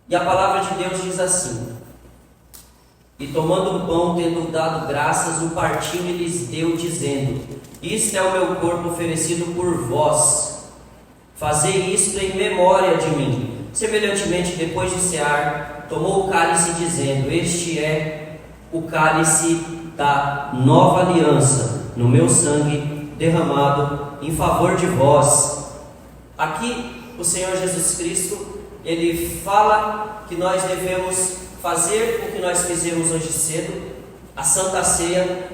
E a palavra de Deus diz assim: e tomando o pão, tendo dado graças, o partiu e lhes deu, dizendo: isto é o meu corpo oferecido por vós, fazei isto em memória de mim. Semelhantemente, depois de cear, tomou o cálice, dizendo: este é o cálice da nova aliança, no meu sangue derramado em favor de vós. Aqui o Senhor Jesus Cristo, Ele fala que nós devemos fazer o que nós fizemos hoje cedo, a Santa Ceia,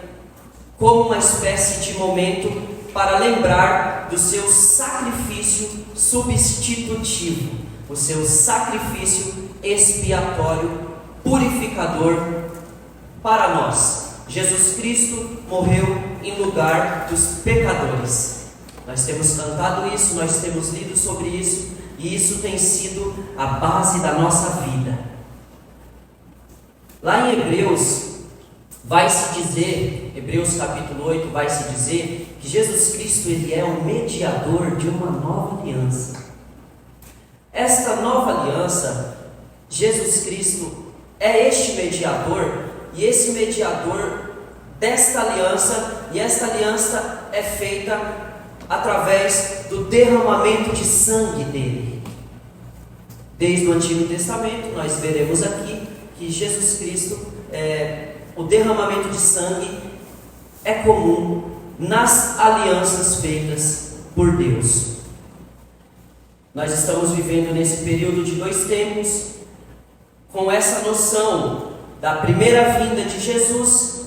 como uma espécie de momento para lembrar do seu sacrifício substitutivo, o seu sacrifício expiatório, purificador para nós. Jesus Cristo morreu em lugar dos pecadores. Nós temos cantado isso, nós temos lido sobre isso, e isso tem sido a base da nossa vida. Lá em Hebreus, vai se dizer, Hebreus capítulo 8, vai se dizer que Jesus Cristo, Ele é o mediador de uma nova aliança. Esta nova aliança, Jesus Cristo é este mediador, e esse mediador desta aliança, e esta aliança é feita através do derramamento de sangue dele. Desde o Antigo Testamento, nós veremos aqui que Jesus Cristo, o derramamento de sangue é comum nas alianças feitas por Deus. Nós estamos vivendo nesse período de 2 tempos, com essa noção da primeira vinda de Jesus,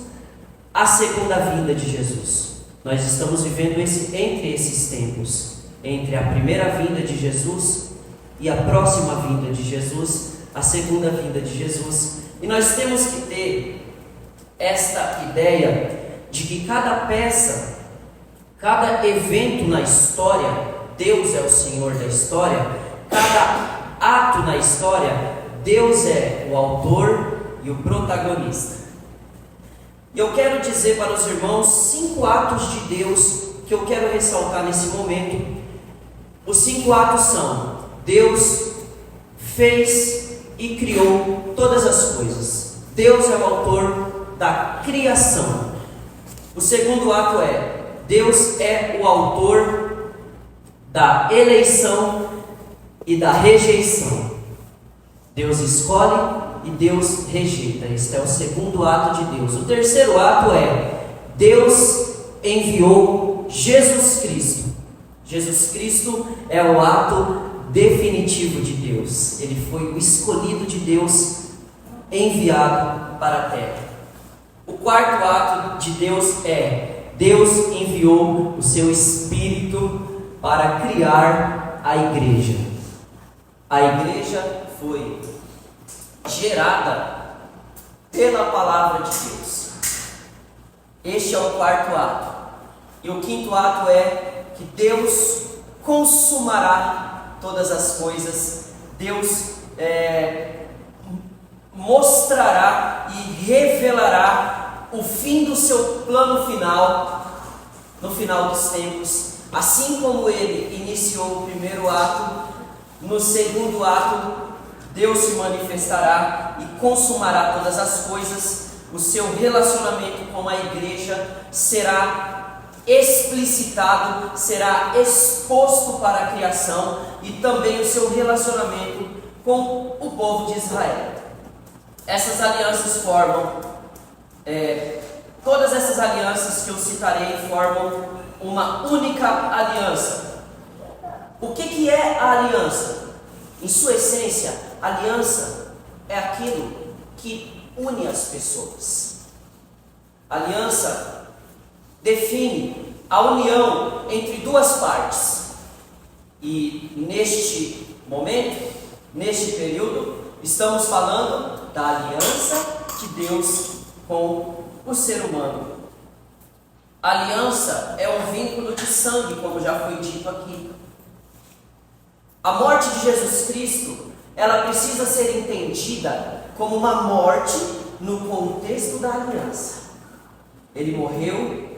a segunda vinda de Jesus. Nós estamos vivendo entre esses tempos, entre a primeira vinda de Jesus e a próxima vinda de Jesus, a segunda vinda de Jesus. E nós temos que ter esta ideia de que cada peça, cada evento na história, Deus é o Senhor da história. Cada ato na história, Deus é o autor e o protagonista. E eu quero dizer para os irmãos 5 atos de Deus que eu quero ressaltar nesse momento. Os 5 atos são: Deus fez e criou todas as coisas. Deus é o autor da criação. O segundo ato é: Deus é o autor da eleição e da rejeição. Deus escolhe e Deus rejeita. Este é o segundo ato de Deus. O terceiro ato é: Deus enviou Jesus Cristo. Jesus Cristo é o ato definitivo de Deus. Ele foi o escolhido de Deus, enviado para a terra. O quarto ato de Deus é: Deus enviou o seu Espírito para criar a igreja. A igreja foi gerada pela palavra de Deus. Este é o quarto ato. E o quinto ato é que Deus consumará todas as coisas. Deus mostrará e revelará o fim do seu plano final, no final dos tempos. Assim como Ele iniciou o primeiro ato, no segundo ato, Deus se manifestará e consumará todas as coisas. O seu relacionamento com a igreja será explicitado, será exposto para a criação, e também o seu relacionamento com o povo de Israel. Essas alianças formam, todas essas alianças que eu citarei formam uma única aliança. O que é a aliança? Em sua essência, a aliança é aquilo que une as pessoas. A aliança define a união entre duas partes. E neste momento, neste período, estamos falando da aliança de Deus com o ser humano. A aliança é um vínculo de sangue, como já foi dito aqui. A morte de Jesus Cristo, ela precisa ser entendida como uma morte no contexto da aliança. Ele morreu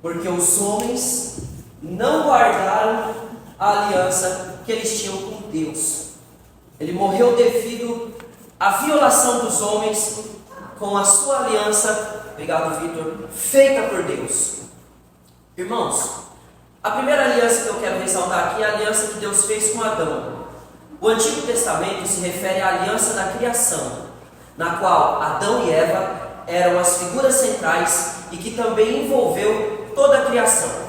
porque os homens não guardaram a aliança que eles tinham com Deus. Ele morreu devido à violação dos homens com a sua aliança, obrigado Vitor, feita por Deus. Irmãos, a primeira aliança que eu quero ressaltar aqui é a aliança que Deus fez com Adão. O Antigo Testamento se refere à aliança da criação, na qual Adão e Eva eram as figuras centrais e que também envolveu toda a criação.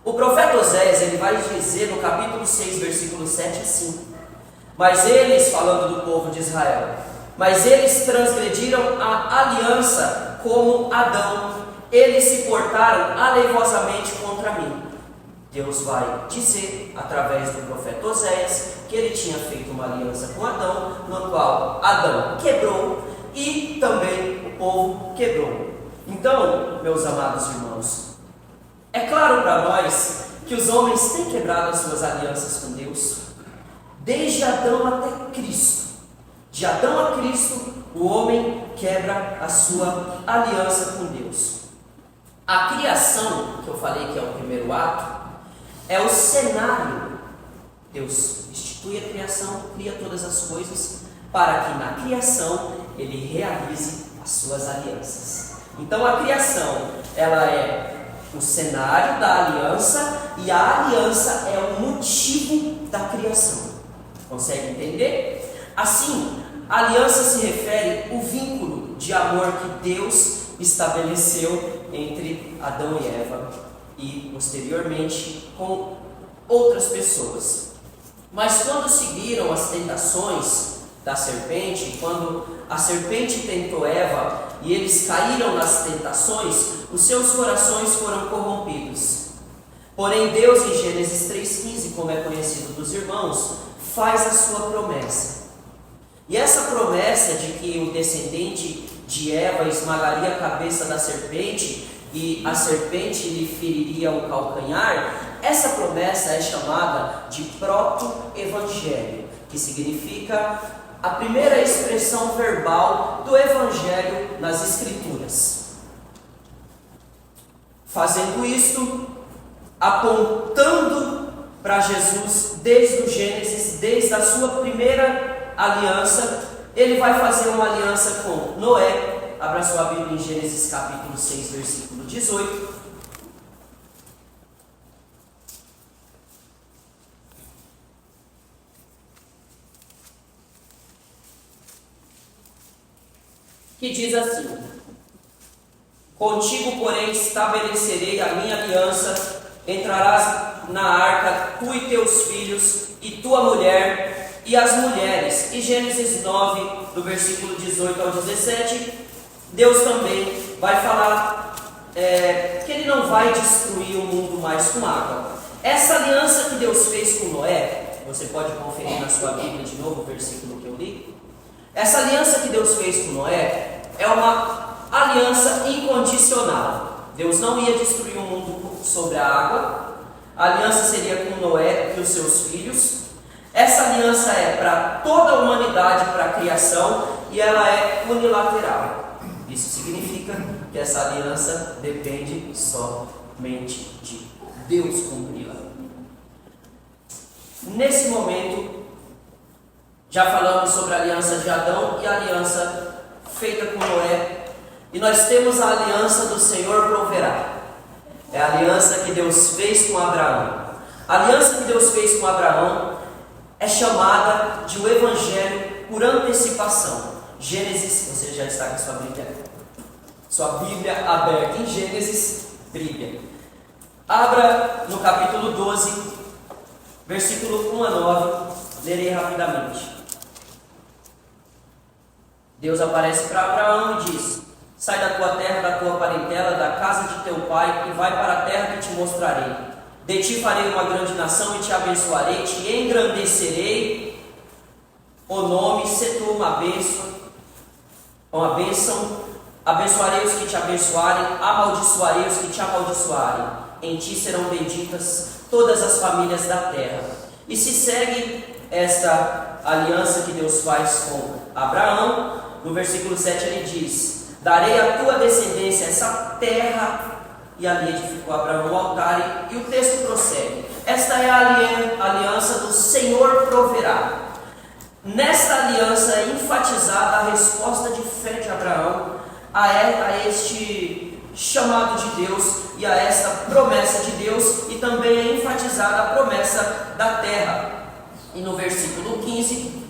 O profeta Oséias, ele vai dizer no capítulo 6, versículos 7 e 5, mas eles, falando do povo de Israel, mas eles transgrediram a aliança como Adão, eles se portaram aleivosamente contra mim. Deus vai dizer, através do profeta Oséias, que ele tinha feito uma aliança com Adão, no qual Adão quebrou e também o povo quebrou. Então, meus amados irmãos, é claro para nós que os homens têm quebrado as suas alianças com Deus, desde Adão até Cristo. De Adão a Cristo, o homem quebra a sua aliança com Deus. A criação, que eu falei que é o primeiro ato, é o cenário. Deus institui a criação, cria todas as coisas, para que na criação ele realize as suas alianças. Então a criação, ela é o cenário da aliança, e a aliança é o motivo da criação. Consegue entender? Assim, a aliança se refere ao vínculo de amor que Deus estabeleceu entre Adão e Eva e posteriormente com outras pessoas. Mas quando seguiram as tentações da serpente, quando a serpente tentou Eva e eles caíram nas tentações, os seus corações foram corrompidos. Porém Deus, em Gênesis 3,15, como é conhecido dos irmãos, faz a sua promessa. E essa promessa de que o descendente de Eva esmagaria a cabeça da serpente e a serpente lhe feriria o calcanhar, essa promessa é chamada de proto-evangelho, que significa a primeira expressão verbal do evangelho nas Escrituras. Fazendo isto, apontando para Jesus desde o Gênesis, desde a sua primeira aliança, ele vai fazer uma aliança com Noé. Abra sua Bíblia em Gênesis capítulo 6, versículo 18. Que diz assim: contigo, porém, estabelecerei a minha aliança, entrarás na arca, tu e teus filhos, e tua mulher, e as mulheres. E Gênesis 9, do versículo 18 ao 17, Deus também vai falar que Ele não vai destruir o mundo mais com água. Essa aliança que Deus fez com Noé, você pode conferir na sua Bíblia de novo o versículo que eu li. Essa aliança que Deus fez com Noé é uma aliança incondicional. Deus não ia destruir o mundo sobre a água. A aliança seria com Noé e os seus filhos. Essa aliança é para toda a humanidade, para a criação, e ela é unilateral. Isso significa que essa aliança depende somente de Deus cumpri-la. Nesse momento, já falamos sobre a aliança de Adão e a aliança feita com Noé. E nós temos a aliança do Senhor proverá. É a aliança que Deus fez com Abraão. A aliança que Deus fez com Abraão é chamada de o Evangelho por antecipação. Gênesis, você já está com sua Bíblia aberta em Gênesis, Bíblia. Abra no capítulo 12, versículo 1 a 9, lerei rapidamente. Deus aparece para Abraão e diz: sai da tua terra, da tua parentela, da casa de teu pai, e vai para a terra que te mostrarei. De ti farei uma grande nação e te abençoarei, te engrandecerei o nome, se tu uma bênção, abençoarei os que te abençoarem, amaldiçoarei os que te amaldiçoarem. Em ti serão benditas todas as famílias da terra. E se segue esta aliança que Deus faz com Abraão, no versículo 7 ele diz: darei à tua descendência essa terra. E ali edificou Abraão um altar. E o texto prossegue: esta é a aliança do Senhor proverá. Nesta aliança é enfatizada a resposta de fé de Abraão a este chamado de Deus e a esta promessa de Deus, e também é enfatizada a promessa da terra. E no versículo 15,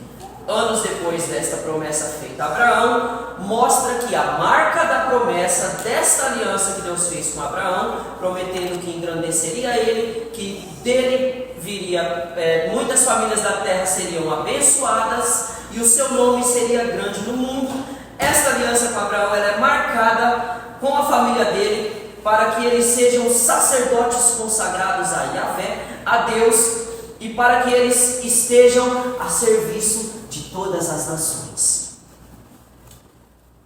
anos depois desta promessa feita a Abraão, mostra que a marca da promessa desta aliança que Deus fez com Abraão, prometendo que engrandeceria ele, que dele viria, muitas famílias da terra seriam abençoadas e o seu nome seria grande no mundo. Esta aliança com Abraão, ela é marcada com a família dele, para que eles sejam sacerdotes consagrados a Yahvé, a Deus, e para que eles estejam a serviço de todas as nações.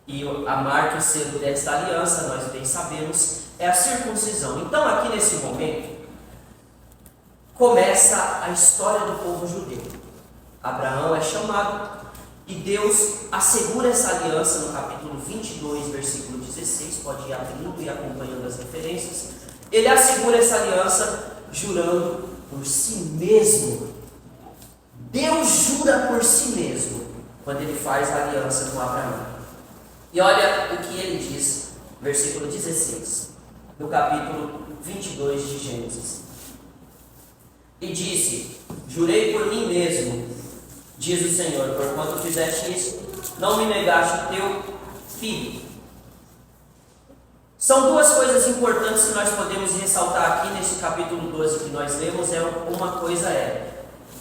E a marca e o selo desta aliança, nós bem sabemos, é a circuncisão. Então aqui nesse momento, começa a história do povo judeu. Abraão é chamado e Deus assegura essa aliança no capítulo 22, versículo 16, pode ir abrindo e acompanhando as referências. Ele assegura essa aliança jurando por si mesmo. Deus jura por si mesmo quando ele faz a aliança com Abraão. E olha o que ele diz, versículo 16, do capítulo 22 de Gênesis. E disse: jurei por mim mesmo, diz o Senhor, porquanto fizeste isso, não me negaste o teu filho. São duas coisas importantes que nós podemos ressaltar aqui nesse capítulo 12 que nós lemos. Uma coisa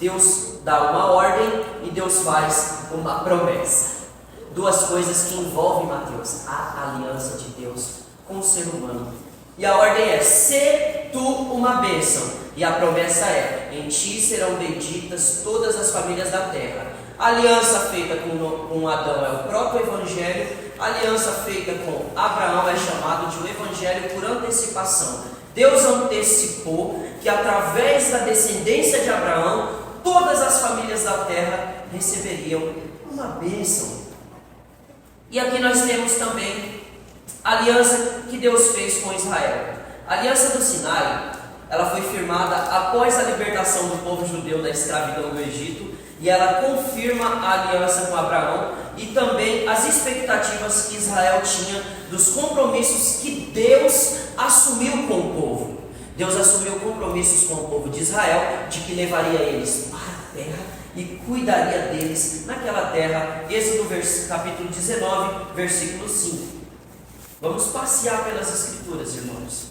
Deus dá uma ordem e Deus faz uma promessa. Duas coisas que envolvem, Mateus, a aliança de Deus com o ser humano. E a ordem é: sê tu uma bênção. E a promessa é: em ti serão benditas todas as famílias da terra. A aliança feita com Adão é o próprio Evangelho. A aliança feita com Abraão é chamado de um Evangelho por antecipação. Deus antecipou que através da descendência de Abraão, todas as famílias da terra receberiam uma bênção. E aqui nós temos também a aliança que Deus fez com Israel. A aliança do Sinai, ela foi firmada após a libertação do povo judeu da escravidão do Egito, e ela confirma a aliança com Abraão e também as expectativas que Israel tinha dos compromissos que Deus assumiu com o povo. Deus assumiu compromissos com o povo de Israel, de que levaria eles para a terra e cuidaria deles naquela terra. Êxodo capítulo 19, versículo 5. Vamos passear pelas escrituras, irmãos.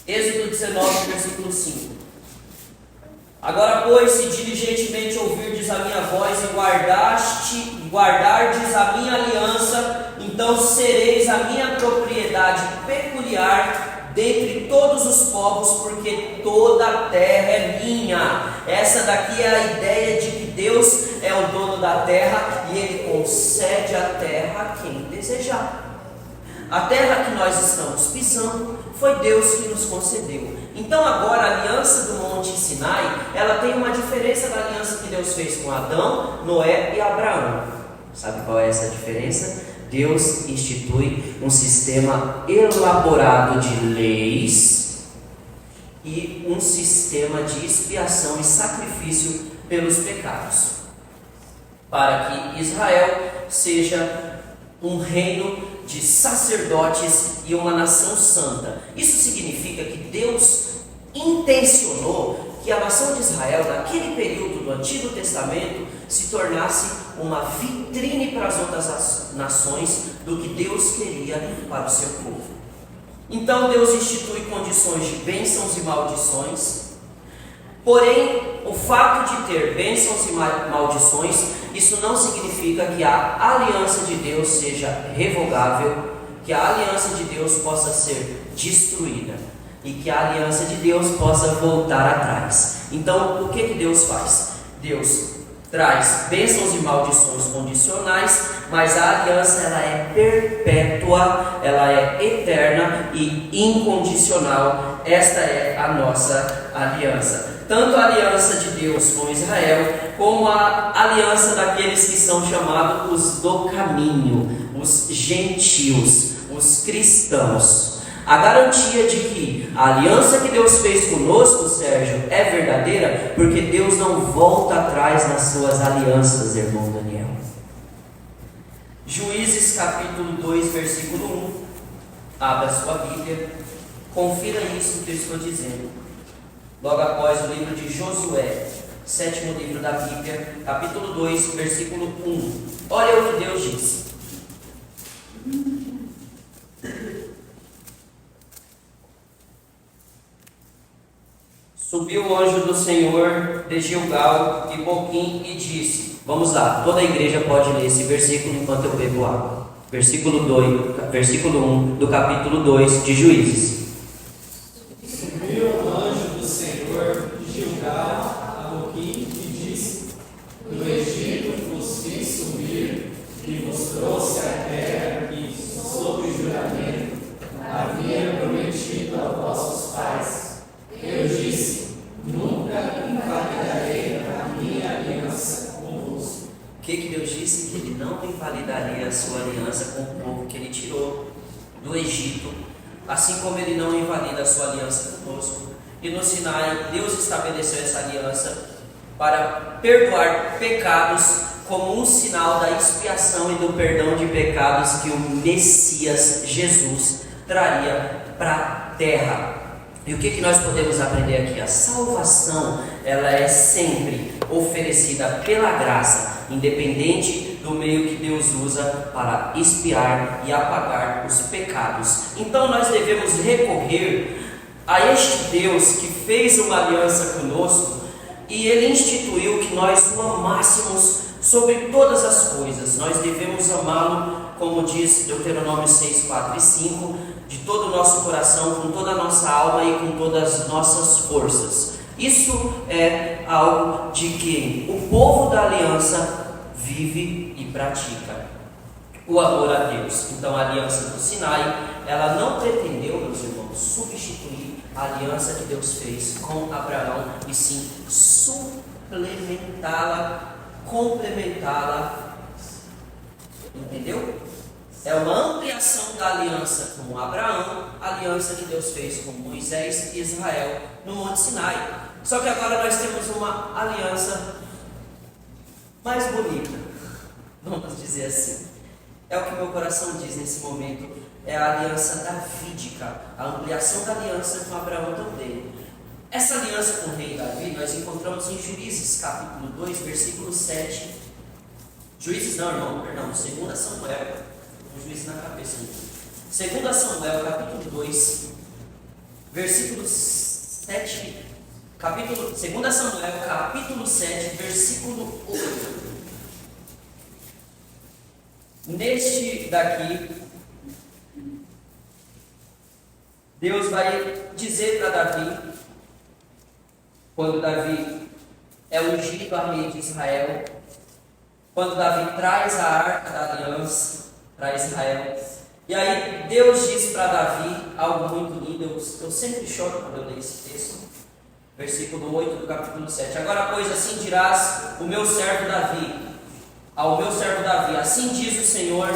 Êxodo 19, versículo 5. Agora, pois, se diligentemente ouvirdes a minha voz e guardardes a minha aliança, então sereis a minha propriedade peculiar dentre todos os povos, porque toda a terra é minha. Essa daqui é a ideia de que Deus é o dono da terra e Ele concede a terra a quem desejar. A terra que nós estamos pisando foi Deus que nos concedeu. Então agora a aliança do Monte Sinai, ela tem uma diferença da aliança que Deus fez com Adão, Noé e Abraão. Sabe qual é essa diferença? Deus institui um sistema elaborado de leis e um sistema de expiação e sacrifício pelos pecados, para que Israel seja um reino de sacerdotes e uma nação santa. Isso significa que Deus intencionou que a nação de Israel, naquele período do Antigo Testamento, se tornasse uma vitrine para as outras nações do que Deus queria para o seu povo. Então Deus institui condições de bênçãos e maldições. Porém, o fato de ter bênçãos e maldições, isso não significa que a aliança de Deus seja revogável, que a aliança de Deus possa ser destruída e que a aliança de Deus possa voltar atrás. Então, o que Deus faz? Deus traz bênçãos e maldições condicionais, mas a aliança ela é perpétua, ela é eterna e incondicional. Esta é a nossa aliança. Tanto a aliança de Deus com Israel, como a aliança daqueles que são chamados os do caminho, os gentios, os cristãos. A garantia de que a aliança que Deus fez conosco, Sérgio, é verdadeira, porque Deus não volta atrás nas suas alianças, irmão Daniel. Juízes capítulo 2, versículo 1. Abra sua Bíblia, confira isso que eu estou dizendo. Logo após o livro de Josué, sétimo livro da Bíblia, capítulo 2, versículo 1. Olha o que Deus diz. Subiu o anjo do Senhor de Gilgal e Boquim e disse, vamos lá, toda a igreja pode ler esse versículo enquanto eu bebo água. Versículo 1 do capítulo 2 de Juízes. Subiu o anjo do Senhor de Gilgal a Boquim e disse, do Egito vos fiz subir e vos trouxe a terra que, sob juramento, havia prometido a vossos pais. Eu disse, nunca invalidarei a minha aliança convosco. O que Deus disse? Que Ele não invalidaria a sua aliança com o povo que Ele tirou do Egito, assim como Ele não invalida a sua aliança conosco. E no Sinai, Deus estabeleceu essa aliança para perdoar pecados como um sinal da expiação e do perdão de pecados que o Messias Jesus traria para a terra. E o que nós podemos aprender aqui? A salvação, ela é sempre oferecida pela graça, independente do meio que Deus usa para expiar e apagar os pecados. Então nós devemos recorrer a este Deus que fez uma aliança conosco e Ele instituiu que nós o amássemos sobre todas as coisas. Nós devemos amá-lo, como diz Deuteronômio 6, 4 e 5, de todo o nosso coração, com toda a nossa alma e com todas as nossas forças. Isso é algo de que o povo da aliança vive e pratica. O amor a Deus. Então a aliança do Sinai, ela não pretendeu, meus irmãos, substituir a aliança que Deus fez com Abraão, e sim suplementá-la, complementá-la. Entendeu? É uma ampliação da aliança com Abraão, a aliança que Deus fez com Moisés e Israel no Monte Sinai. Só que agora nós temos uma aliança mais bonita, vamos dizer assim. É o que meu coração diz nesse momento, é a aliança davídica, a ampliação da aliança com Abraão também. Essa aliança com o rei Davi nós encontramos em Juízes capítulo 2, versículo 7. Juízes não, irmão, perdão, 2 Samuel. Um juiz na cabeça. 2 Samuel, capítulo 2, versículo 7. 2 Samuel, capítulo 7, versículo 8. Neste daqui, Deus vai dizer para Davi, quando Davi é ungido a rei de Israel, quando Davi traz a arca da aliança para Israel. E aí Deus diz para Davi algo muito lindo, eu sempre choro quando eu leio esse texto, versículo 8 do capítulo 7. Agora, pois, assim dirás o meu servo Davi, ao meu servo Davi, assim diz o Senhor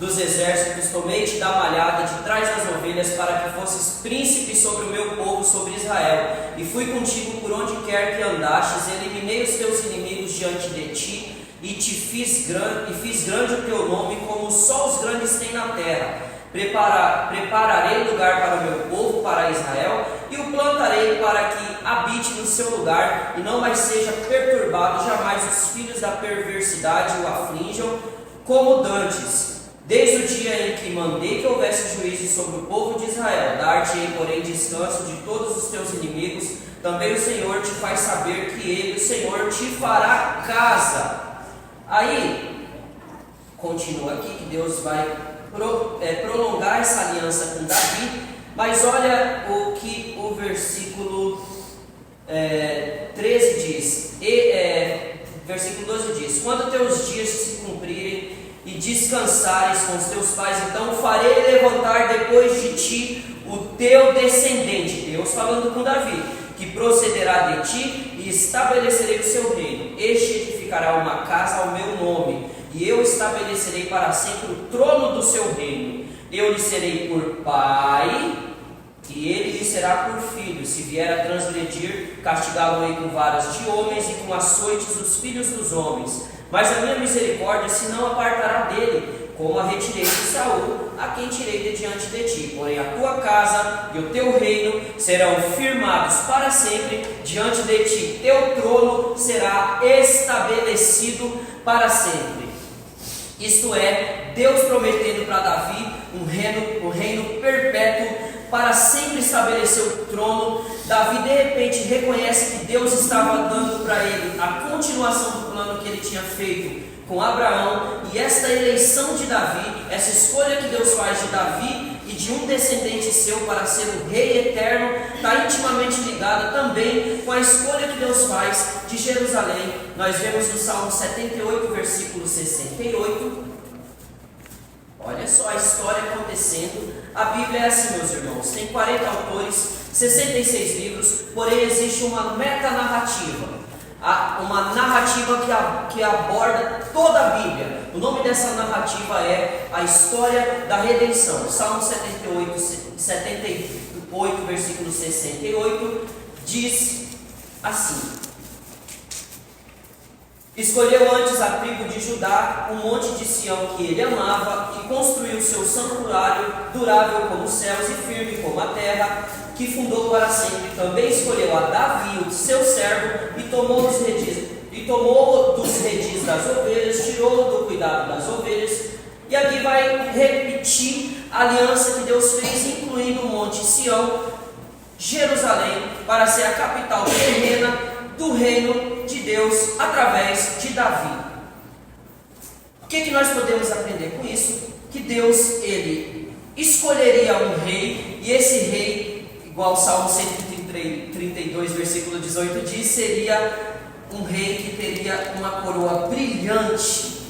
dos exércitos, tomei-te da malhada de trás das ovelhas, para que fosses príncipe sobre o meu povo, sobre Israel, e fui contigo por onde quer que andastes, eliminei os teus inimigos diante de ti, e fiz grande o teu nome, como só os grandes têm na terra. Prepararei lugar para o meu povo, para Israel, e o plantarei para que habite no seu lugar, e não mais seja perturbado, jamais os filhos da perversidade o aflinjam, como dantes. Desde o dia em que mandei que houvesse juízo sobre o povo de Israel, dar-te-ei, porém, descanso de todos os teus inimigos. Também o Senhor te faz saber que Ele, o Senhor, te fará casa. Aí, continua aqui que Deus vai prolongar essa aliança com Davi, mas olha o que o versículo 13 diz, versículo 12 diz, quando teus dias se cumprirem e descansares com os teus pais, então farei levantar depois de ti o teu descendente, Deus falando com Davi, que procederá de ti, e estabelecerei o seu reino. Este edificará uma casa ao meu nome, e eu estabelecerei para sempre o trono do seu reino. Eu lhe serei por pai, e ele lhe será por filho. Se vier a transgredir, castigá-lo-ei com varas de homens e com açoites dos filhos dos homens. Mas a minha misericórdia se não apartará dele, como a retirei de Saul, a quem tirei de diante de ti. Porém a tua casa e o teu reino serão firmados para sempre diante de ti. Teu trono será estabelecido para sempre. Isto é, Deus prometendo para Davi um reino perpétuo, para sempre estabelecer o trono. Davi de repente reconhece que Deus estava dando para ele a continuação do plano que ele tinha feito com Abraão, e esta eleição de Davi, essa escolha que Deus faz de Davi e de um descendente seu para ser o rei eterno, está intimamente ligada também com a escolha que Deus faz de Jerusalém. Nós vemos no Salmo 78, versículo 68. Olha só a história acontecendo. A Bíblia é assim, meus irmãos, tem 40 autores, 66 livros, porém existe uma metanarrativa, uma narrativa que aborda toda a Bíblia. O nome dessa narrativa é a história da redenção. Salmo 78, versículo 68, diz assim: escolheu antes a tribo de Judá, o monte de Sião que ele amava, e construiu seu santuário, durável como os céus e firme como a terra, que fundou para sempre. Também escolheu a Davi, o seu servo, e tomou dos redis das ovelhas, tirou do cuidado das ovelhas. E aqui vai repetir a aliança que Deus fez, incluindo o monte Sião, Jerusalém, para ser a capital terrena do reino de Deus através de Davi. O que nós podemos aprender com isso? Que Deus, ele escolheria um rei, e esse rei, igual o Salmo 132, versículo 18 diz, seria um rei que teria uma coroa brilhante.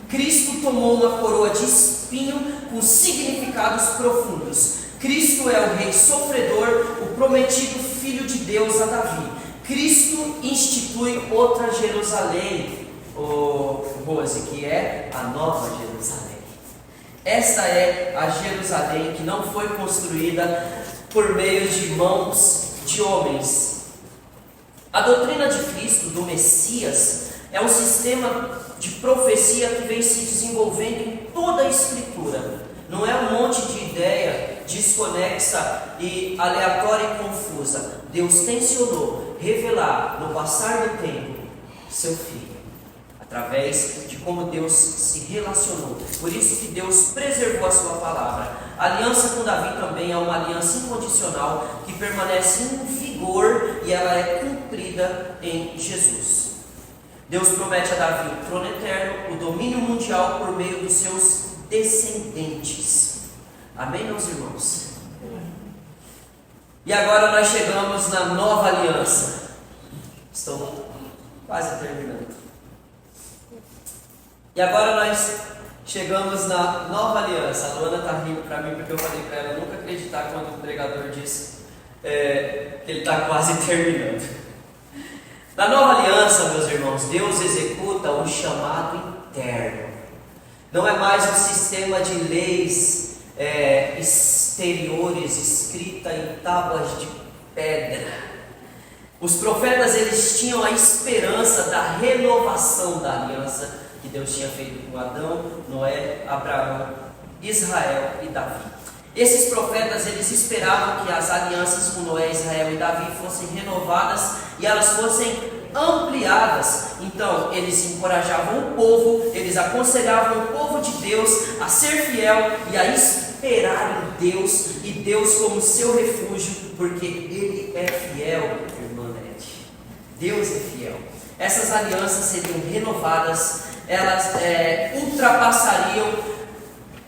Cristo tomou uma coroa de espinho com significados profundos. Cristo é o rei sofredor, o prometido filho de Deus a Davi. Cristo institui outra Jerusalém, Rose, que é a nova Jerusalém. Esta é a Jerusalém que não foi construída por meio de mãos de homens. A doutrina de Cristo, do Messias, é um sistema de profecia que vem se desenvolvendo em toda a Escritura. Não é um monte de ideia desconexa e aleatória e confusa. Deus tensionou revelar no passar do tempo seu Filho, através de como Deus se relacionou. Por isso que Deus preservou a sua palavra. A aliança com Davi também é uma aliança incondicional que permanece em vigor e ela é cumprida em Jesus. Deus promete a Davi o trono eterno, o domínio mundial por meio dos seus descendentes. Amém, meus irmãos? E agora nós chegamos na nova aliança. Estou quase terminando. E agora nós chegamos na nova aliança. A Luana está rindo para mim porque eu falei para ela nunca acreditar quando o pregador diz que ele está quase terminando. Na nova aliança, meus irmãos, Deus executa um chamado interno. Não é mais um sistema de leis exteriores escrita em tábuas de pedra. Os profetas, eles tinham a esperança da renovação da aliança que Deus tinha feito com Adão, Noé, Abraão, Israel e Davi. Esses profetas, eles esperavam que as alianças com Noé, Israel e Davi fossem renovadas e elas fossem ampliadas. Então eles encorajavam o povo, eles aconselhavam o povo de Deus a ser fiel e a esperar em Deus, e Deus como seu refúgio, porque Ele é fiel, irmã Nete. Deus é fiel. Essas alianças seriam renovadas, elas ultrapassariam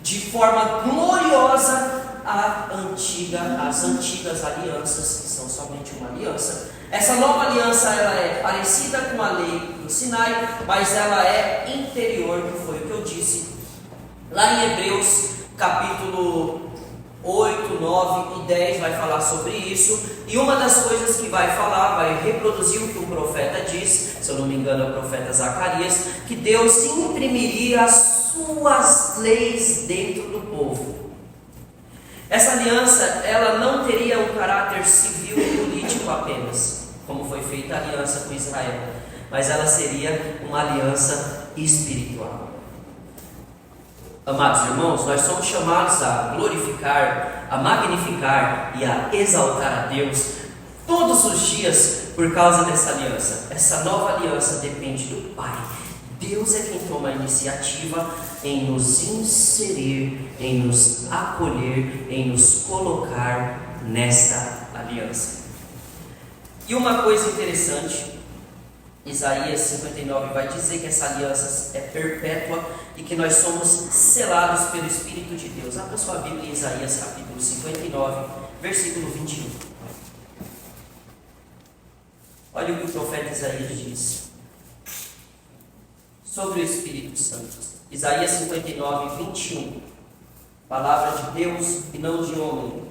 de forma gloriosa as antigas alianças, que são somente uma aliança. Essa nova aliança, ela é parecida com a lei do Sinai, mas ela é interior, que foi o que eu disse lá em Hebreus capítulo 8, 9 e 10 vai falar sobre isso. E uma das coisas que vai falar, vai reproduzir o que o profeta diz, se eu não me engano é o profeta Zacarias, que Deus imprimiria as suas leis dentro do povo. Essa aliança, ela não teria um caráter civil e político apenas, como foi feita a aliança com Israel, mas ela seria uma aliança espiritual. Amados irmãos, nós somos chamados a glorificar, a magnificar e a exaltar a Deus todos os dias por causa dessa aliança. Essa nova aliança depende do Pai. Deus é quem toma a iniciativa em nos inserir, em nos acolher, em nos colocar nessa aliança. E uma coisa interessante, Isaías 59 vai dizer que essa aliança é perpétua e que nós somos selados pelo Espírito de Deus. Abra sua Bíblia em Isaías capítulo 59, versículo 21. Olha o que o profeta Isaías diz sobre o Espírito Santo. Isaías 59, 21. Palavra de Deus e não de homem.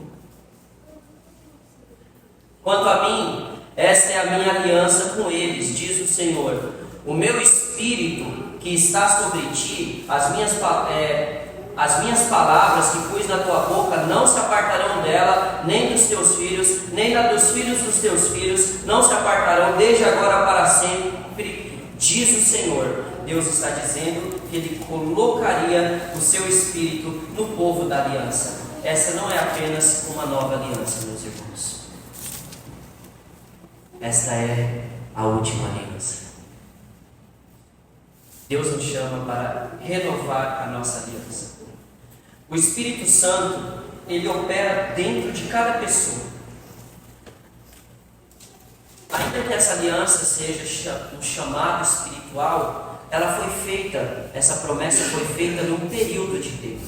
Quanto a mim, esta é a minha aliança com eles, diz o Senhor. O meu Espírito que está sobre ti, as minhas palavras que pus na tua boca não se apartarão dela, nem dos teus filhos, nem da dos filhos dos teus filhos, não se apartarão desde agora para sempre, diz o Senhor. Deus está dizendo que Ele colocaria o seu Espírito no povo da aliança. Essa não é apenas uma nova aliança, meus irmãos. Esta é a última aliança. Deus nos chama para renovar a nossa aliança. O Espírito Santo, ele opera dentro de cada pessoa. Ainda que essa aliança seja um chamado espiritual, ela foi feita, essa promessa foi feita num período de tempo.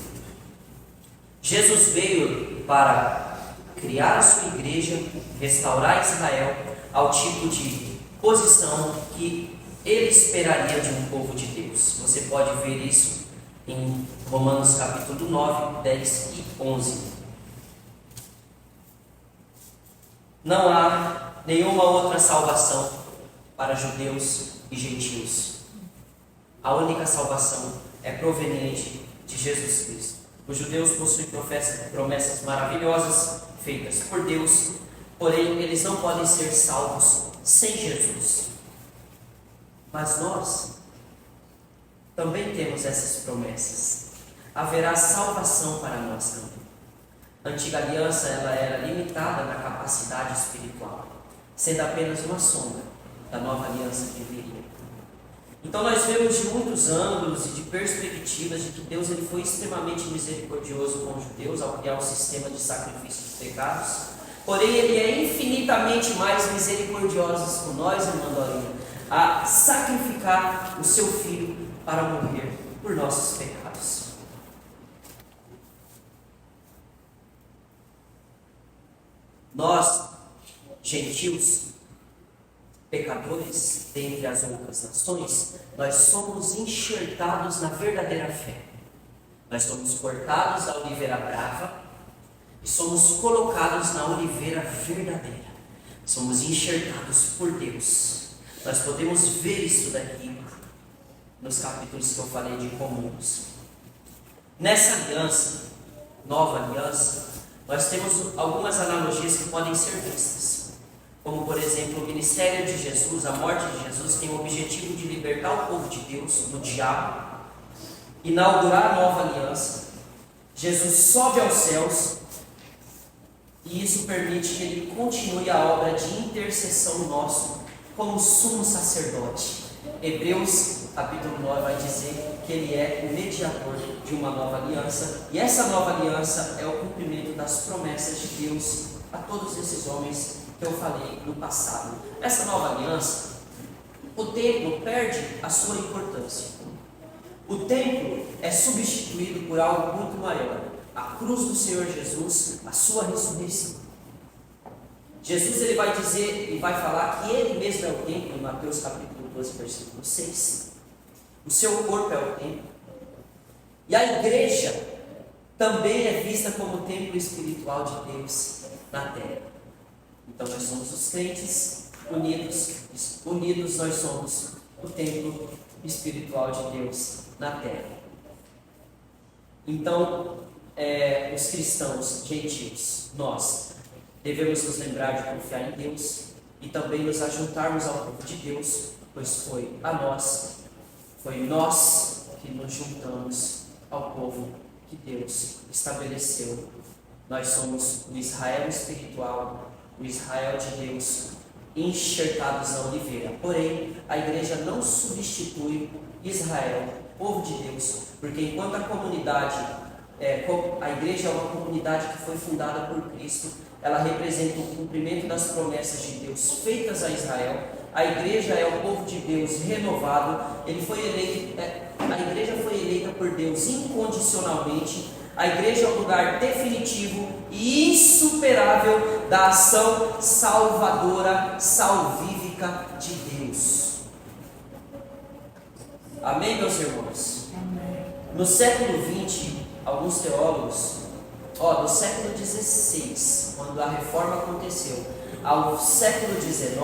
Jesus veio para criar a sua igreja, restaurar Israel ao tipo de posição que ele esperaria de um povo de Deus. Você pode ver isso em Romanos capítulo 9, 10 e 11. Não há nenhuma outra salvação para judeus e gentios. A única salvação é proveniente de Jesus Cristo. Os judeus possuem promessas maravilhosas feitas por Deus, porém eles não podem ser salvos sem Jesus. Mas nós também temos essas promessas. Haverá salvação para nós também. A antiga aliança ela era limitada na capacidade espiritual, sendo apenas uma sombra da nova aliança que viria. Então nós vemos de muitos ângulos e de perspectivas de que Deus ele foi extremamente misericordioso com os judeus ao criar um sistema de sacrifício dos pecados, porém ele é infinitamente mais misericordioso com nós, irmã Dorinha, a sacrificar o seu filho para morrer por nossos pecados. Nós, gentios, pecadores dentre as outras nações, nós somos enxertados na verdadeira fé. Nós somos cortados da oliveira brava e somos colocados na oliveira verdadeira. Somos enxertados por Deus. Nós podemos ver isso daqui nos capítulos que eu falei de Comuns. Nessa aliança, nova aliança, nós temos algumas analogias que podem ser vistas. Como, por exemplo, o ministério de Jesus, a morte de Jesus, tem o objetivo de libertar o povo de Deus do diabo, inaugurar a nova aliança. Jesus sobe aos céus e isso permite que Ele continue a obra de intercessão nosso como sumo sacerdote. Hebreus capítulo 9 vai dizer que Ele é o mediador de uma nova aliança, e essa nova aliança é o cumprimento das promessas de Deus a todos esses homens que eu falei no passado. Essa nova aliança, o templo perde a sua importância. O templo é substituído por algo muito maior: a cruz do Senhor Jesus, a sua ressurreição. Jesus ele vai dizer e vai falar que Ele mesmo é o templo, em Mateus capítulo 12, versículo 6. O seu corpo é o templo. E a igreja também é vista como o templo espiritual de Deus na terra. Então nós somos os crentes unidos nós somos o templo espiritual de Deus na terra. Então, os cristãos gentios, nós devemos nos lembrar de confiar em Deus e também nos ajuntarmos ao povo de Deus, pois foi nós que nos juntamos ao povo que Deus estabeleceu. Nós somos o Israel espiritual, o Israel de Deus, enxertados na oliveira. Porém, a igreja não substitui Israel, povo de Deus, porque enquanto a igreja é uma comunidade que foi fundada por Cristo, ela representa o cumprimento das promessas de Deus feitas a Israel. A igreja é o povo de Deus renovado. A igreja foi eleita por Deus incondicionalmente. A igreja é o lugar definitivo e insuperável da ação salvadora, salvífica de Deus. Amém, meus irmãos? Amém. No século XX, alguns teólogos, do século XVI, quando a reforma aconteceu, ao século XIX,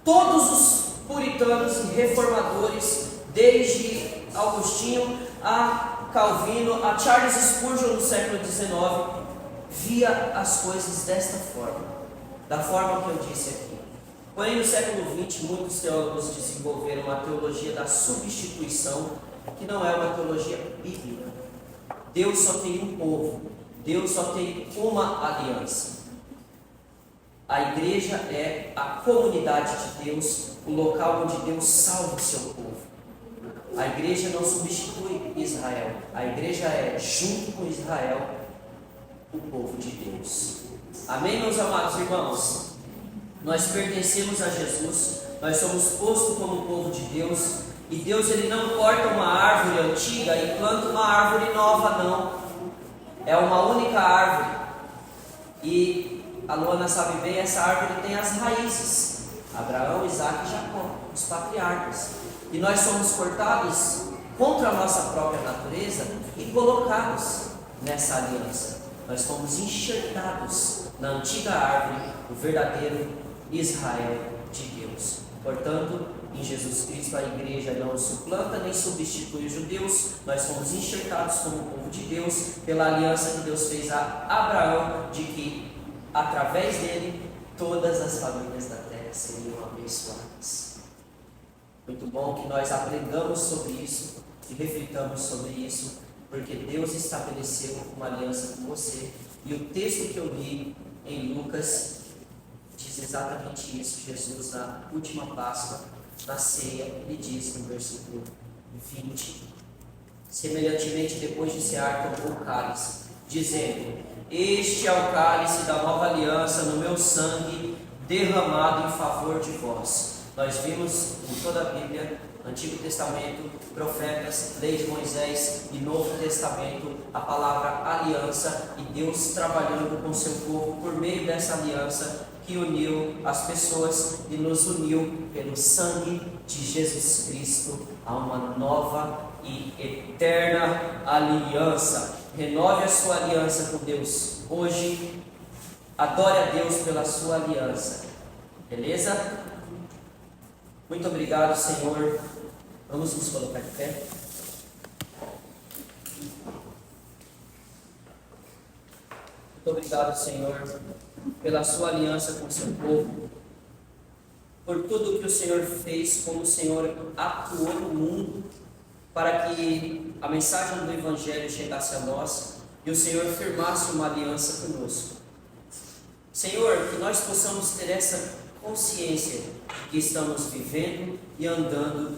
todos os puritanos e reformadores, desde Agostinho a Calvino, a Charles Spurgeon no século XIX, via as coisas desta forma, da forma que eu disse aqui. Porém, no século XX, muitos teólogos desenvolveram uma teologia da substituição, que não é uma teologia bíblica. Deus só tem um povo, Deus só tem uma aliança. A igreja é a comunidade de Deus, o local onde Deus salva o seu povo. A igreja não substitui Israel. A igreja é, junto com Israel, o povo de Deus. Amém, meus amados irmãos? Nós pertencemos a Jesus, nós somos postos como povo de Deus, e Deus ele não corta uma árvore antiga e planta uma árvore nova, não. É uma única árvore. E a Luana sabe bem, essa árvore tem as raízes. Abraão, Isaac e Jacó, os patriarcas. E nós somos cortados contra a nossa própria natureza e colocados nessa aliança. Nós fomos enxertados na antiga árvore, o verdadeiro Israel de Deus. Portanto, em Jesus Cristo a igreja não suplanta nem substitui os judeus. Nós fomos enxertados como povo de Deus pela aliança que Deus fez a Abraão, de que através dele todas as famílias da terra seriam abençoadas. Muito bom que nós aprendamos sobre isso e reflitamos sobre isso, porque Deus estabeleceu uma aliança com você. E o texto que eu li em Lucas diz exatamente isso. Jesus, na última Páscoa, na ceia, ele diz no versículo 20: semelhantemente, depois de cear, tomou o cálice, dizendo: este é o cálice da nova aliança no meu sangue, derramado em favor de vós. Nós vimos em toda a Bíblia, Antigo Testamento, profetas, lei de Moisés e Novo Testamento, a palavra aliança, e Deus trabalhando com seu povo por meio dessa aliança que uniu as pessoas e nos uniu pelo sangue de Jesus Cristo a uma nova e eterna aliança. Renove a sua aliança com Deus hoje. Adore a Deus pela sua aliança. Beleza? Muito obrigado, Senhor. Vamos nos colocar de pé. Muito obrigado, Senhor, pela sua aliança com o seu povo, por tudo que o Senhor fez, como o Senhor atuou no mundo para que a mensagem do Evangelho chegasse a nós e o Senhor firmasse uma aliança conosco. Senhor, que nós possamos ter essa consciência de que estamos vivendo e andando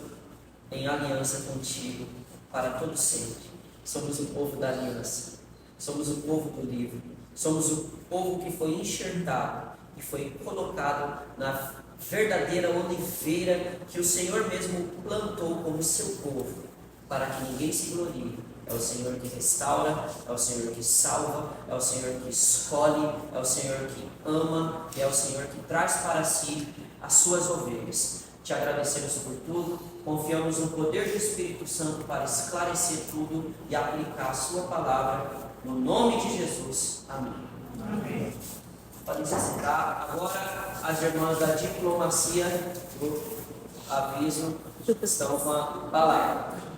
em aliança contigo para todo sempre. Somos o povo da aliança, somos o povo do livro, somos o povo que foi enxertado e foi colocado na verdadeira oliveira que o Senhor mesmo plantou como seu povo, para que ninguém se glorie. É o Senhor que restaura, é o Senhor que salva, é o Senhor que escolhe, é o Senhor que ama, e é o Senhor que traz para si as suas ovelhas. Te agradecemos por tudo, confiamos no poder do Espírito Santo para esclarecer tudo e aplicar a sua palavra, no nome de Jesus. Amém. Amém. Podem se sentar. Agora as irmãs da diplomacia do aviso estão com a palavra.